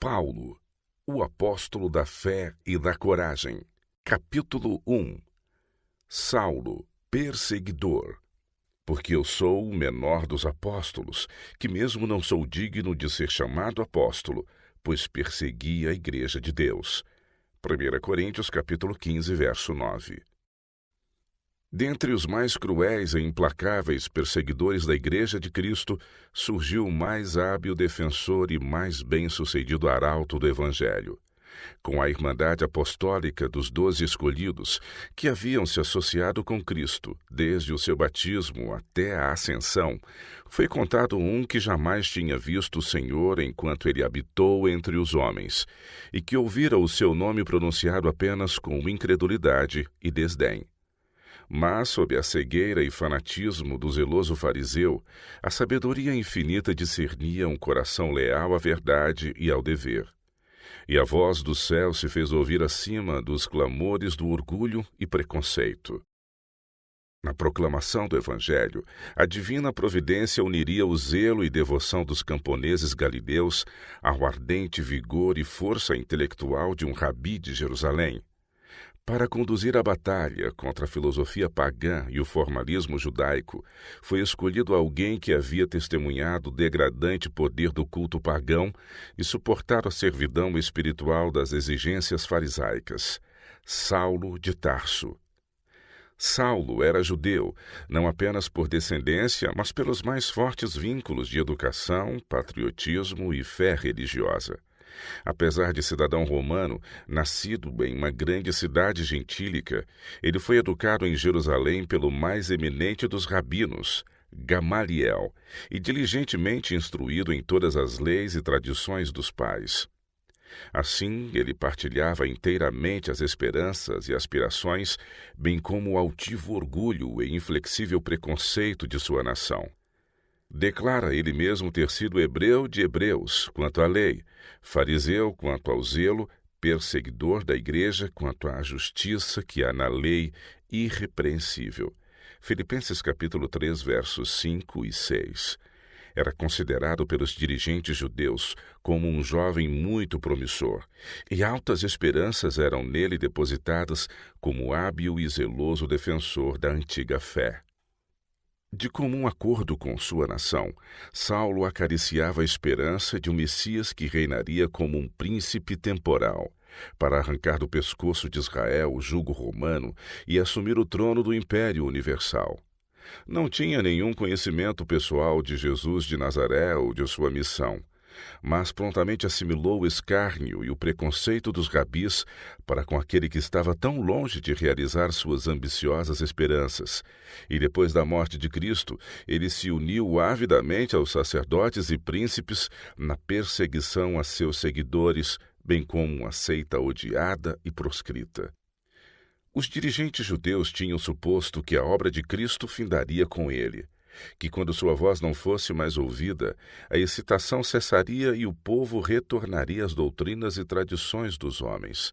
Paulo, o apóstolo da fé e da coragem. Capítulo 1. Saulo, perseguidor. Porque eu sou o menor dos apóstolos, que mesmo não sou digno de ser chamado apóstolo, pois persegui a igreja de Deus. 1 Coríntios capítulo 15, verso 9. Dentre os mais cruéis e implacáveis perseguidores da Igreja de Cristo, surgiu o mais hábil defensor e mais bem-sucedido arauto do Evangelho. Com a Irmandade Apostólica dos 12 escolhidos, que haviam se associado com Cristo desde o seu batismo até a ascensão, foi contado um que jamais tinha visto o Senhor enquanto ele habitou entre os homens, e que ouvira o seu nome pronunciado apenas com incredulidade e desdém. Mas, sob a cegueira e fanatismo do zeloso fariseu, a sabedoria infinita discernia um coração leal à verdade e ao dever. E a voz do céu se fez ouvir acima dos clamores do orgulho e preconceito. Na proclamação do Evangelho, a divina providência uniria o zelo e devoção dos camponeses galileus ao ardente vigor e força intelectual de um rabi de Jerusalém. Para conduzir a batalha contra a filosofia pagã e o formalismo judaico, foi escolhido alguém que havia testemunhado o degradante poder do culto pagão e suportado a servidão espiritual das exigências farisaicas: Saulo de Tarso. Saulo era judeu, não apenas por descendência, mas pelos mais fortes vínculos de educação, patriotismo e fé religiosa. Apesar de cidadão romano, nascido em uma grande cidade gentílica, ele foi educado em Jerusalém pelo mais eminente dos rabinos, Gamaliel, e diligentemente instruído em todas as leis e tradições dos pais. Assim, ele partilhava inteiramente as esperanças e aspirações, bem como o altivo orgulho e inflexível preconceito de sua nação. Declara ele mesmo ter sido hebreu de hebreus quanto à lei, fariseu quanto ao zelo, perseguidor da igreja quanto à justiça que há na lei, irrepreensível. Filipenses capítulo 3, versos 5 e 6. Era considerado pelos dirigentes judeus como um jovem muito promissor, e altas esperanças eram nele depositadas como hábil e zeloso defensor da antiga fé. De comum acordo com sua nação, Saulo acariciava a esperança de um Messias que reinaria como um príncipe temporal, para arrancar do pescoço de Israel o jugo romano e assumir o trono do Império Universal. Não tinha nenhum conhecimento pessoal de Jesus de Nazaré ou de sua missão, mas prontamente assimilou o escárnio e o preconceito dos rabis para com aquele que estava tão longe de realizar suas ambiciosas esperanças, e depois da morte de Cristo, ele se uniu avidamente aos sacerdotes e príncipes na perseguição a seus seguidores, bem como uma seita odiada e proscrita. Os dirigentes judeus tinham suposto que a obra de Cristo findaria com ele, que quando sua voz não fosse mais ouvida, a excitação cessaria e o povo retornaria às doutrinas e tradições dos homens.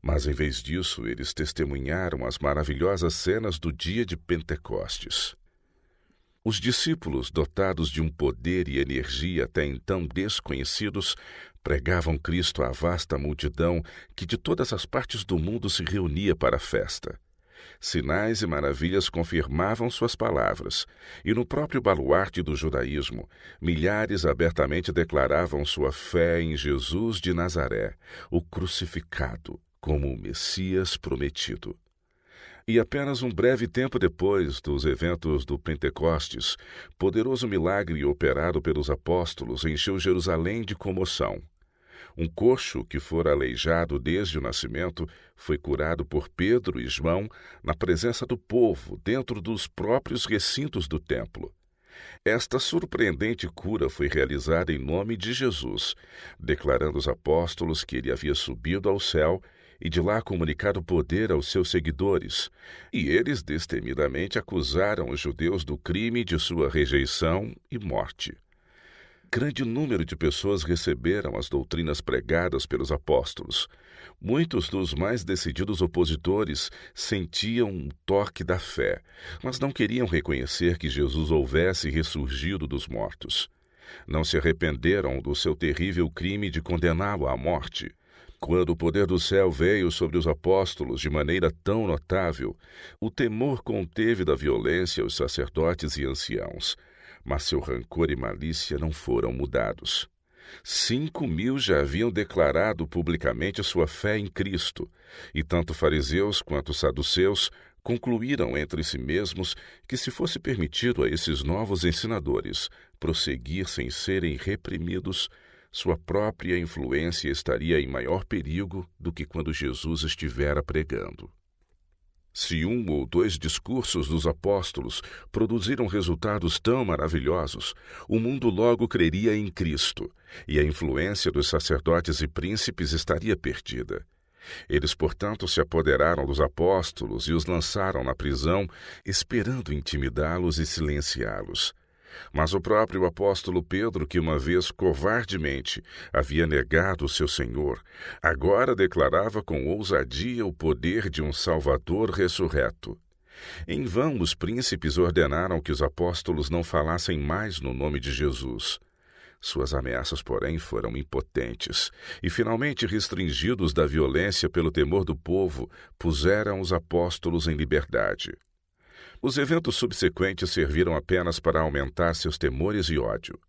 Mas, em vez disso, eles testemunharam as maravilhosas cenas do dia de Pentecostes. Os discípulos, dotados de um poder e energia até então desconhecidos, pregavam Cristo à vasta multidão que de todas as partes do mundo se reunia para a festa. Sinais e maravilhas confirmavam suas palavras, e no próprio baluarte do judaísmo, milhares abertamente declaravam sua fé em Jesus de Nazaré, o crucificado, como o Messias prometido. E apenas um breve tempo depois dos eventos do Pentecostes, poderoso milagre operado pelos apóstolos encheu Jerusalém de comoção. Um coxo que fora aleijado desde o nascimento foi curado por Pedro e João na presença do povo dentro dos próprios recintos do templo. Esta surpreendente cura foi realizada em nome de Jesus, declarando os apóstolos que ele havia subido ao céu e de lá comunicado poder aos seus seguidores, e eles destemidamente acusaram os judeus do crime de sua rejeição e morte. Grande número de pessoas receberam as doutrinas pregadas pelos apóstolos. Muitos dos mais decididos opositores sentiam um toque da fé, mas não queriam reconhecer que Jesus houvesse ressurgido dos mortos. Não se arrependeram do seu terrível crime de condená-lo à morte. Quando o poder do céu veio sobre os apóstolos de maneira tão notável, o temor conteve da violência os sacerdotes e anciãos, mas seu rancor e malícia não foram mudados. 5.000 já haviam declarado publicamente sua fé em Cristo, e tanto fariseus quanto saduceus concluíram entre si mesmos que, se fosse permitido a esses novos ensinadores prosseguir sem serem reprimidos, sua própria influência estaria em maior perigo do que quando Jesus estivera pregando. Se 1 ou 2 discursos dos apóstolos produziram resultados tão maravilhosos, o mundo logo creria em Cristo, e a influência dos sacerdotes e príncipes estaria perdida. Eles, portanto, se apoderaram dos apóstolos e os lançaram na prisão, esperando intimidá-los e silenciá-los. Mas o próprio apóstolo Pedro, que uma vez covardemente havia negado o seu Senhor, agora declarava com ousadia o poder de um Salvador ressurreto. Em vão os príncipes ordenaram que os apóstolos não falassem mais no nome de Jesus. Suas ameaças, porém, foram impotentes, e finalmente, restringidos da violência pelo temor do povo, puseram os apóstolos em liberdade. Os eventos subsequentes serviram apenas para aumentar seus temores e ódio.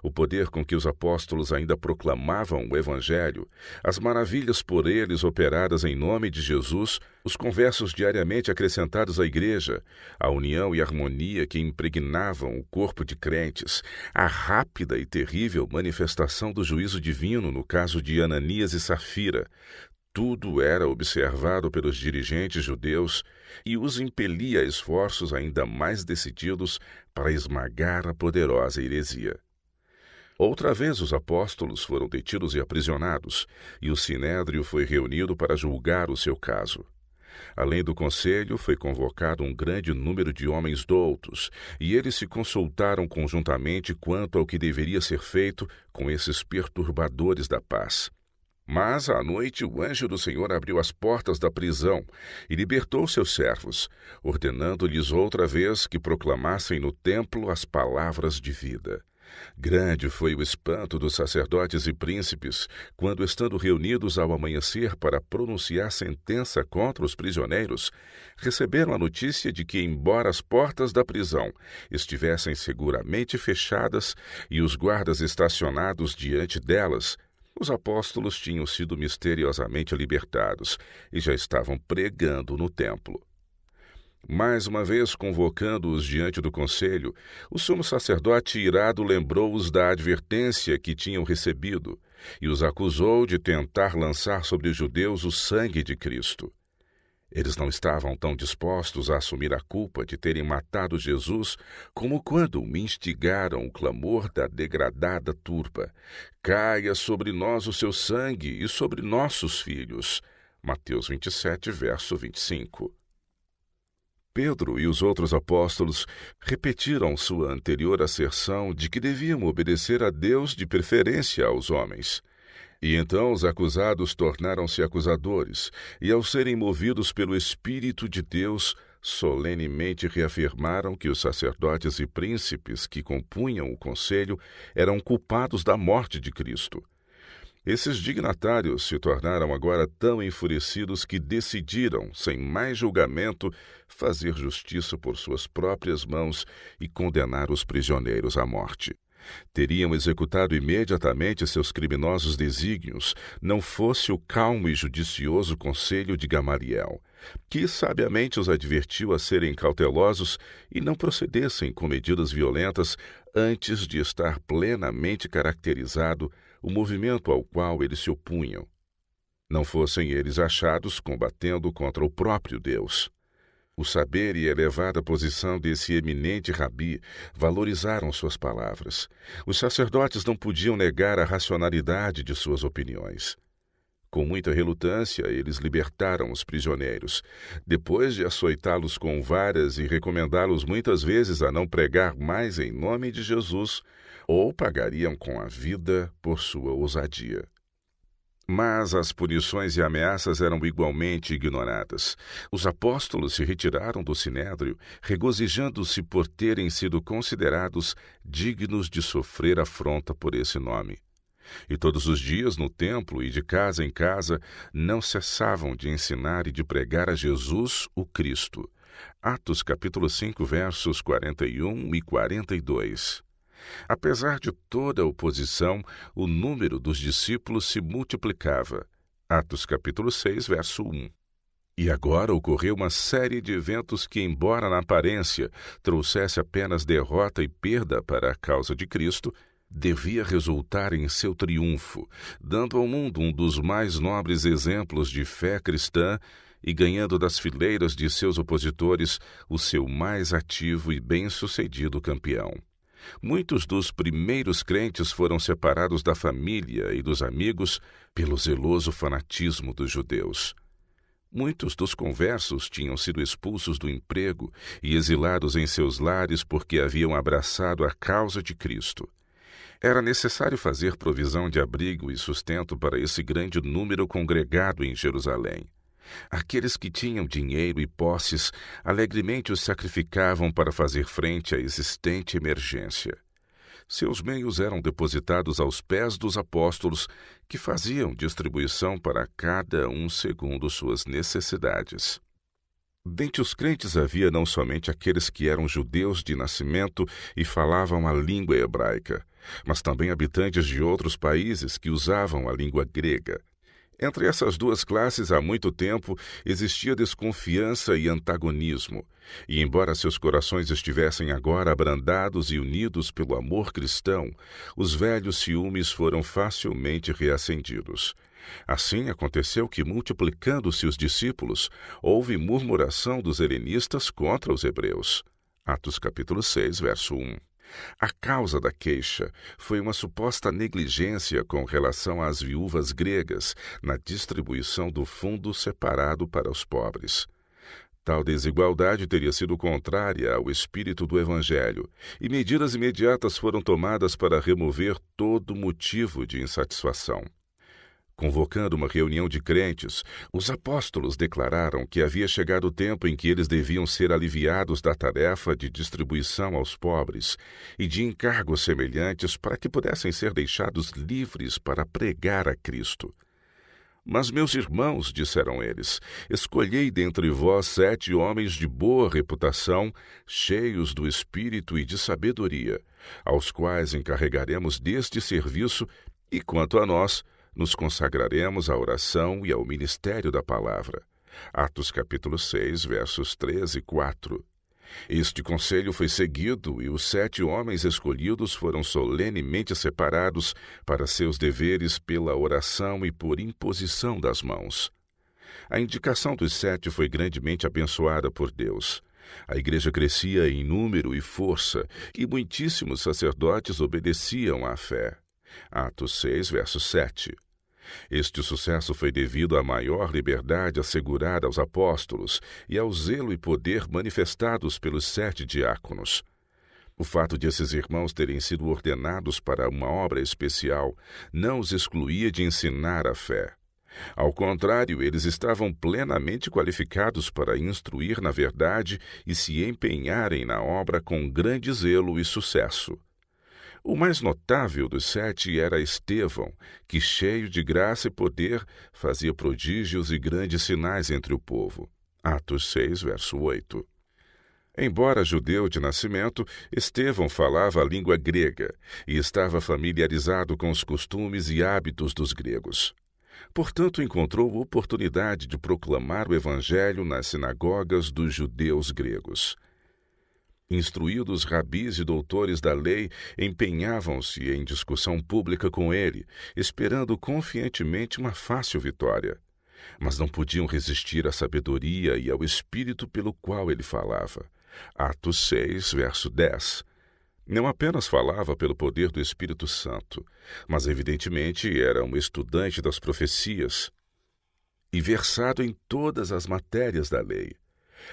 O poder com que os apóstolos ainda proclamavam o Evangelho, as maravilhas por eles operadas em nome de Jesus, os conversos diariamente acrescentados à Igreja, a união e harmonia que impregnavam o corpo de crentes, a rápida e terrível manifestação do juízo divino no caso de Ananias e Safira, tudo era observado pelos dirigentes judeus e os impelia a esforços ainda mais decididos para esmagar a poderosa heresia. Outra vez os apóstolos foram detidos e aprisionados, e o sinédrio foi reunido para julgar o seu caso. Além do conselho, foi convocado um grande número de homens doutos, e eles se consultaram conjuntamente quanto ao que deveria ser feito com esses perturbadores da paz. Mas, à noite, o anjo do Senhor abriu as portas da prisão e libertou seus servos, ordenando-lhes outra vez que proclamassem no templo as palavras de vida. Grande foi o espanto dos sacerdotes e príncipes, quando, estando reunidos ao amanhecer para pronunciar sentença contra os prisioneiros, receberam a notícia de que, embora as portas da prisão estivessem seguramente fechadas e os guardas estacionados diante delas, os apóstolos tinham sido misteriosamente libertados e já estavam pregando no templo. Mais uma vez, convocando-os diante do conselho, o sumo sacerdote irado lembrou-os da advertência que tinham recebido e os acusou de tentar lançar sobre os judeus o sangue de Cristo. Eles não estavam tão dispostos a assumir a culpa de terem matado Jesus como quando me instigaram o clamor da degradada turba: caia sobre nós o seu sangue e sobre nossos filhos. Mateus 27, verso 25. Pedro e os outros apóstolos repetiram sua anterior asserção de que deviam obedecer a Deus de preferência aos homens. E então os acusados tornaram-se acusadores, e ao serem movidos pelo Espírito de Deus, solenemente reafirmaram que os sacerdotes e príncipes que compunham o conselho eram culpados da morte de Cristo. Esses dignatários se tornaram agora tão enfurecidos que decidiram, sem mais julgamento, fazer justiça por suas próprias mãos e condenar os prisioneiros à morte. Teriam executado imediatamente seus criminosos desígnios, não fosse o calmo e judicioso conselho de Gamaliel, que sabiamente os advertiu a serem cautelosos e não procedessem com medidas violentas antes de estar plenamente caracterizado o movimento ao qual eles se opunham. Não fossem eles achados combatendo contra o próprio Deus. O saber e a elevada posição desse eminente rabi valorizaram suas palavras. Os sacerdotes não podiam negar a racionalidade de suas opiniões. Com muita relutância, eles libertaram os prisioneiros, depois de açoitá-los com varas e recomendá-los muitas vezes a não pregar mais em nome de Jesus, ou pagariam com a vida por sua ousadia. Mas as punições e ameaças eram igualmente ignoradas. Os apóstolos se retiraram do sinédrio, regozijando-se por terem sido considerados dignos de sofrer afronta por esse nome. E todos os dias no templo e de casa em casa não cessavam de ensinar e de pregar a Jesus, o Cristo. Atos capítulo 5, versos 41 e 42. Apesar de toda a oposição, o número dos discípulos se multiplicava. Atos capítulo 6, verso 1. E agora ocorreu uma série de eventos que, embora na aparência trouxesse apenas derrota e perda para a causa de Cristo, devia resultar em seu triunfo, dando ao mundo um dos mais nobres exemplos de fé cristã e ganhando das fileiras de seus opositores o seu mais ativo e bem-sucedido campeão. Muitos dos primeiros crentes foram separados da família e dos amigos pelo zeloso fanatismo dos judeus. Muitos dos conversos tinham sido expulsos do emprego e exilados em seus lares porque haviam abraçado a causa de Cristo. Era necessário fazer provisão de abrigo e sustento para esse grande número congregado em Jerusalém. Aqueles que tinham dinheiro e posses alegremente os sacrificavam para fazer frente à existente emergência. Seus meios eram depositados aos pés dos apóstolos, que faziam distribuição para cada um segundo suas necessidades. Dentre os crentes havia não somente aqueles que eram judeus de nascimento e falavam a língua hebraica, mas também habitantes de outros países que usavam a língua grega. Entre essas duas classes, há muito tempo, existia desconfiança e antagonismo, e embora seus corações estivessem agora abrandados e unidos pelo amor cristão, os velhos ciúmes foram facilmente reacendidos. Assim aconteceu que, multiplicando-se os discípulos, houve murmuração dos helenistas contra os hebreus. Atos capítulo 6, verso 1. A causa da queixa foi uma suposta negligência com relação às viúvas gregas na distribuição do fundo separado para os pobres. Tal desigualdade teria sido contrária ao espírito do Evangelho, e medidas imediatas foram tomadas para remover todo motivo de insatisfação. Convocando uma reunião de crentes, os apóstolos declararam que havia chegado o tempo em que eles deviam ser aliviados da tarefa de distribuição aos pobres e de encargos semelhantes para que pudessem ser deixados livres para pregar a Cristo. Mas, meus irmãos, disseram eles, escolhei dentre vós 7 homens de boa reputação, cheios do Espírito e de sabedoria, aos quais encarregaremos deste serviço, e quanto a nós, nos consagraremos à oração e ao ministério da palavra. Atos capítulo 6, versos 3 e 4. Este conselho foi seguido e os 7 homens escolhidos foram solenemente separados para seus deveres pela oração e por imposição das mãos. A indicação dos 7 foi grandemente abençoada por Deus. A igreja crescia em número e força, e muitíssimos sacerdotes obedeciam à fé. Atos 6, verso 7. Este sucesso foi devido à maior liberdade assegurada aos apóstolos e ao zelo e poder manifestados pelos 7 diáconos. O fato de esses irmãos terem sido ordenados para uma obra especial não os excluía de ensinar a fé. Ao contrário, eles estavam plenamente qualificados para instruir na verdade e se empenharem na obra com grande zelo e sucesso. O mais notável dos 7 era Estevão, que, cheio de graça e poder, fazia prodígios e grandes sinais entre o povo. Atos 6, verso 8. Embora judeu de nascimento, Estevão falava a língua grega e estava familiarizado com os costumes e hábitos dos gregos. Portanto, encontrou oportunidade de proclamar o evangelho nas sinagogas dos judeus gregos. Instruídos rabis e doutores da lei empenhavam-se em discussão pública com ele, esperando confiantemente uma fácil vitória. Mas não podiam resistir à sabedoria e ao espírito pelo qual ele falava. Atos 6, verso 10. Não apenas falava pelo poder do Espírito Santo, mas evidentemente era um estudante das profecias e versado em todas as matérias da lei.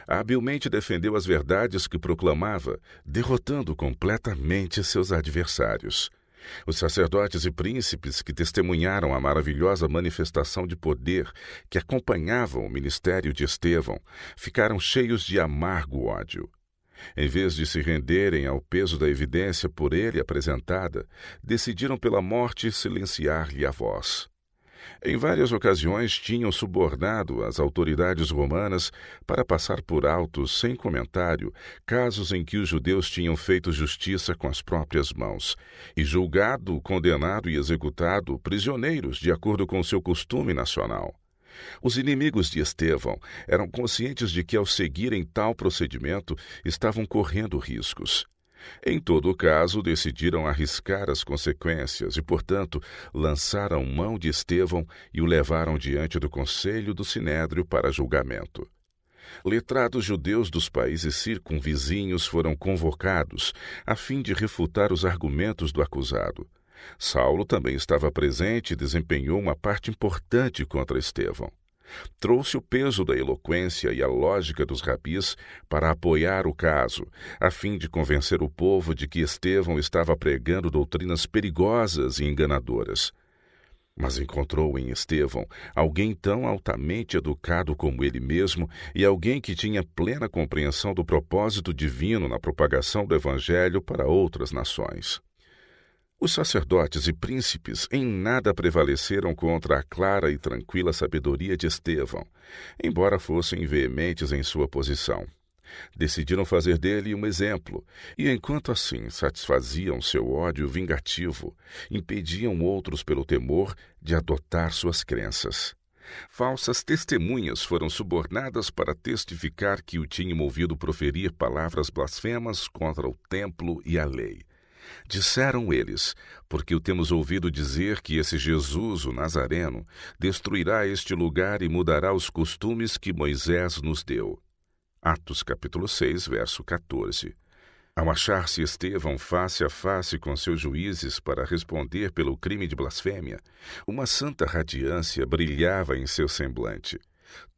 Habilmente defendeu as verdades que proclamava, derrotando completamente seus adversários. Os sacerdotes e príncipes que testemunharam a maravilhosa manifestação de poder que acompanhava o ministério de Estevão ficaram cheios de amargo ódio. Em vez de se renderem ao peso da evidência por ele apresentada, decidiram pela morte silenciar-lhe a voz. Em várias ocasiões tinham subornado as autoridades romanas para passar por alto, sem comentário, casos em que os judeus tinham feito justiça com as próprias mãos, e julgado, condenado e executado prisioneiros de acordo com seu costume nacional. Os inimigos de Estevão eram conscientes de que, ao seguirem tal procedimento, estavam correndo riscos. Em todo o caso, decidiram arriscar as consequências e, portanto, lançaram mão de Estevão e o levaram diante do conselho do Sinédrio para julgamento. Letrados judeus dos países circunvizinhos foram convocados a fim de refutar os argumentos do acusado. Saulo também estava presente e desempenhou uma parte importante contra Estevão. Trouxe o peso da eloquência e a lógica dos rabis para apoiar o caso, a fim de convencer o povo de que Estevão estava pregando doutrinas perigosas e enganadoras. Mas encontrou em Estevão alguém tão altamente educado como ele mesmo e alguém que tinha plena compreensão do propósito divino na propagação do Evangelho para outras nações. Os sacerdotes e príncipes em nada prevaleceram contra a clara e tranquila sabedoria de Estevão, embora fossem veementes em sua posição. Decidiram fazer dele um exemplo, e enquanto assim satisfaziam seu ódio vingativo, impediam outros pelo temor de adotar suas crenças. Falsas testemunhas foram subornadas para testificar que o tinham ouvido proferir palavras blasfemas contra o templo e a lei. Disseram eles, porque o temos ouvido dizer que esse Jesus, o Nazareno, destruirá este lugar e mudará os costumes que Moisés nos deu. Atos capítulo 6, verso 14. Ao achar-se Estevão face a face com seus juízes para responder pelo crime de blasfêmia, uma santa radiância brilhava em seu semblante.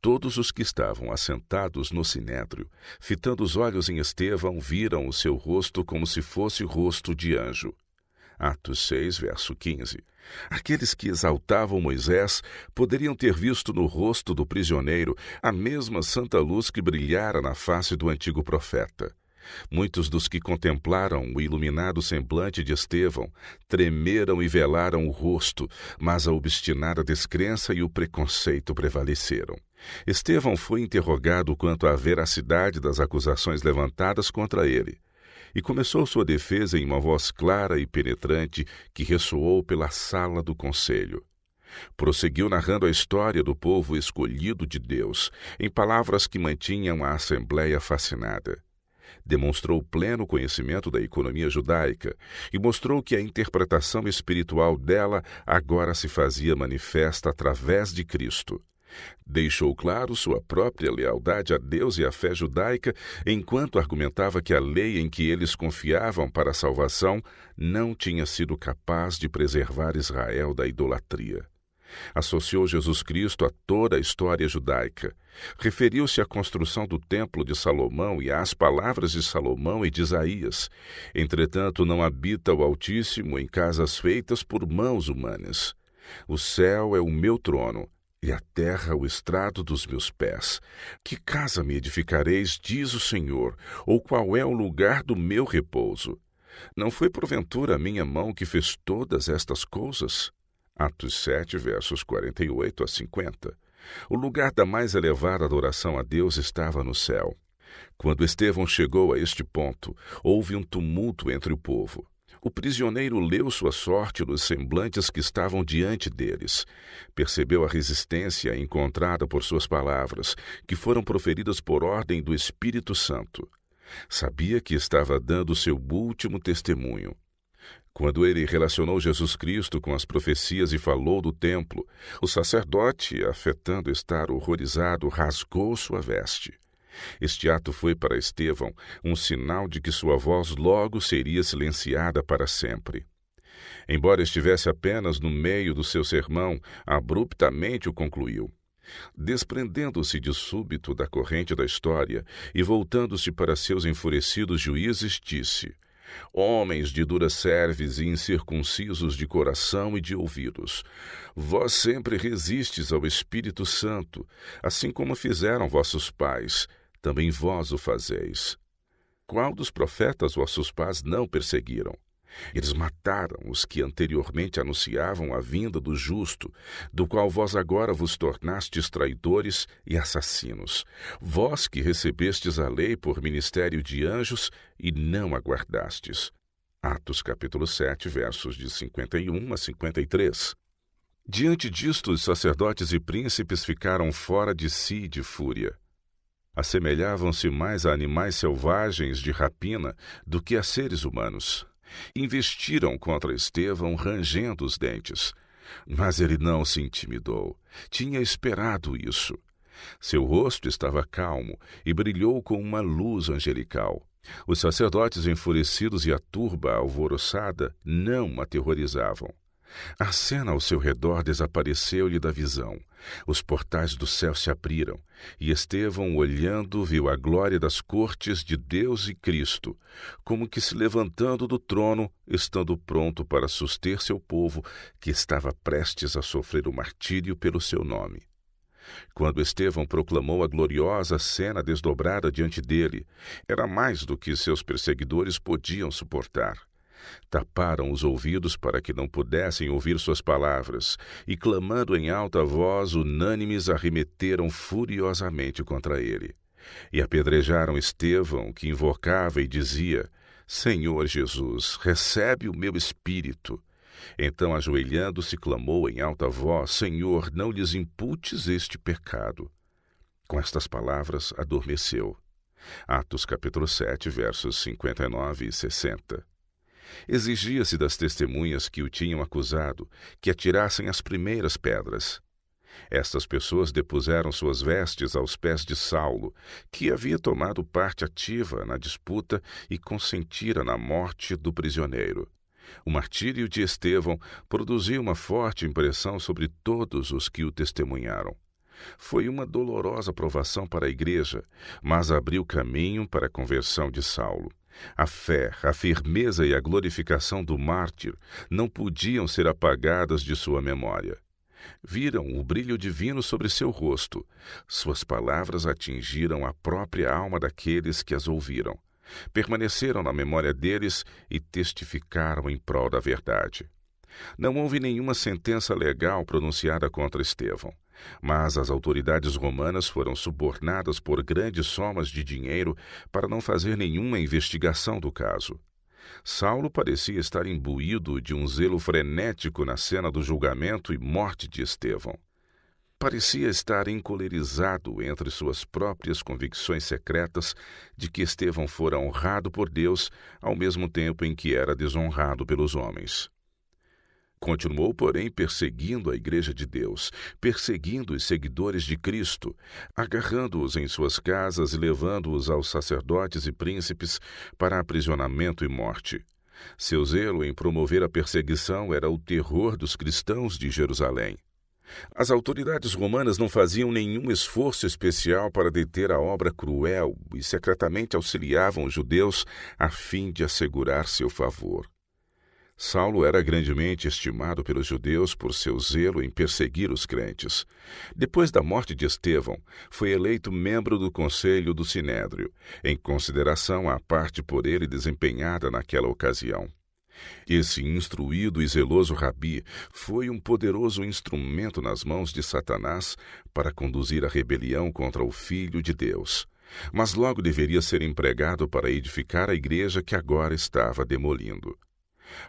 Todos os que estavam assentados no sinédrio, fitando os olhos em Estevão, viram o seu rosto como se fosse o rosto de anjo. Atos 6, verso 15. Aqueles que exaltavam Moisés poderiam ter visto no rosto do prisioneiro a mesma santa luz que brilhara na face do antigo profeta. Muitos dos que contemplaram o iluminado semblante de Estevão tremeram e velaram o rosto, mas a obstinada descrença e o preconceito prevaleceram. Estevão foi interrogado quanto à veracidade das acusações levantadas contra ele, e começou sua defesa em uma voz clara e penetrante que ressoou pela sala do conselho. Prosseguiu narrando a história do povo escolhido de Deus, em palavras que mantinham a assembleia fascinada. Demonstrou pleno conhecimento da economia judaica e mostrou que a interpretação espiritual dela agora se fazia manifesta através de Cristo. Deixou claro sua própria lealdade a Deus e à fé judaica, enquanto argumentava que a lei em que eles confiavam para a salvação não tinha sido capaz de preservar Israel da idolatria. Associou Jesus Cristo a toda a história judaica. Referiu-se à construção do templo de Salomão e às palavras de Salomão e de Isaías. Entretanto, não habita o Altíssimo em casas feitas por mãos humanas. O céu é o meu trono, e a terra o estrado dos meus pés. Que casa me edificareis, diz o Senhor, ou qual é o lugar do meu repouso? Não foi porventura a minha mão que fez todas estas coisas? Atos 7, versos 48 a 50. O lugar da mais elevada adoração a Deus estava no céu. Quando Estevão chegou a este ponto, houve um tumulto entre o povo. O prisioneiro leu sua sorte nos semblantes que estavam diante deles. Percebeu a resistência encontrada por suas palavras, que foram proferidas por ordem do Espírito Santo. Sabia que estava dando seu último testemunho. Quando ele relacionou Jesus Cristo com as profecias e falou do templo, o sacerdote, afetando estar horrorizado, rasgou sua veste. Este ato foi para Estevão um sinal de que sua voz logo seria silenciada para sempre. Embora estivesse apenas no meio do seu sermão, abruptamente o concluiu. Desprendendo-se de súbito da corrente da história e voltando-se para seus enfurecidos juízes, disse: Homens de dura cerviz e incircuncisos de coração e de ouvidos, vós sempre resistes ao Espírito Santo, assim como fizeram vossos pais, também vós o fazeis. Qual dos profetas vossos pais não perseguiram? Eles mataram os que anteriormente anunciavam a vinda do justo, do qual vós agora vos tornastes traidores e assassinos. Vós que recebestes a lei por ministério de anjos e não a guardastes. Atos capítulo 7, versos de 51 a 53. Diante disto, os sacerdotes e príncipes ficaram fora de si de fúria. Assemelhavam-se mais a animais selvagens de rapina do que a seres humanos. Investiram contra Estevão rangendo os dentes. Mas ele não se intimidou. Tinha esperado isso. Seu rosto estava calmo e brilhou com uma luz angelical. Os sacerdotes enfurecidos e a turba alvoroçada não o aterrorizavam. A cena ao seu redor desapareceu-lhe da visão. Os portais do céu se abriram, e Estevão, olhando, viu a glória das cortes de Deus e Cristo, como que se levantando do trono, estando pronto para suster seu povo, que estava prestes a sofrer o martírio pelo seu nome. Quando Estevão proclamou a gloriosa cena desdobrada diante dele, era mais do que seus perseguidores podiam suportar. Taparam os ouvidos para que não pudessem ouvir suas palavras, e, clamando em alta voz, unânimes arremeteram furiosamente contra ele. E apedrejaram Estevão, que invocava e dizia: Senhor Jesus, recebe o meu espírito. Então, ajoelhando-se, clamou em alta voz: Senhor, não lhes imputes este pecado. Com estas palavras, adormeceu. Atos capítulo 7, versos 59 e 60. Exigia-se das testemunhas que o tinham acusado que atirassem as primeiras pedras. Estas pessoas depuseram suas vestes aos pés de Saulo, que havia tomado parte ativa na disputa e consentira na morte do prisioneiro. O martírio de Estevão produziu uma forte impressão sobre todos os que o testemunharam. Foi uma dolorosa provação para a igreja, mas abriu caminho para a conversão de Saulo. A fé, a firmeza e a glorificação do mártir não podiam ser apagadas de sua memória. Viram o brilho divino sobre seu rosto. Suas palavras atingiram a própria alma daqueles que as ouviram. Permaneceram na memória deles e testificaram em prol da verdade. Não houve nenhuma sentença legal pronunciada contra Estevão, mas as autoridades romanas foram subornadas por grandes somas de dinheiro para não fazer nenhuma investigação do caso. Saulo parecia estar imbuído de um zelo frenético na cena do julgamento e morte de Estevão. Parecia estar encolerizado entre suas próprias convicções secretas de que Estevão fora honrado por Deus, ao mesmo tempo em que era desonrado pelos homens. Continuou, porém, perseguindo a Igreja de Deus, perseguindo os seguidores de Cristo, agarrando-os em suas casas e levando-os aos sacerdotes e príncipes para aprisionamento e morte. Seu zelo em promover a perseguição era o terror dos cristãos de Jerusalém. As autoridades romanas não faziam nenhum esforço especial para deter a obra cruel e secretamente auxiliavam os judeus a fim de assegurar seu favor. Saulo era grandemente estimado pelos judeus por seu zelo em perseguir os crentes. Depois da morte de Estevão, foi eleito membro do conselho do Sinédrio, em consideração à parte por ele desempenhada naquela ocasião. Esse instruído e zeloso rabi foi um poderoso instrumento nas mãos de Satanás para conduzir a rebelião contra o Filho de Deus. Mas logo deveria ser empregado para edificar a igreja que agora estava demolindo.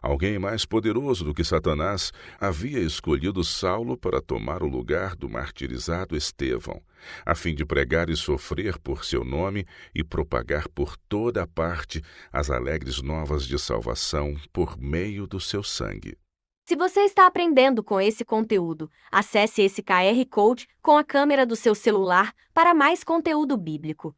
Alguém mais poderoso do que Satanás havia escolhido Saulo para tomar o lugar do martirizado Estevão, a fim de pregar e sofrer por seu nome e propagar por toda a parte as alegres novas de salvação por meio do seu sangue. Se você está aprendendo com esse conteúdo, acesse esse QR Code com a câmera do seu celular para mais conteúdo bíblico.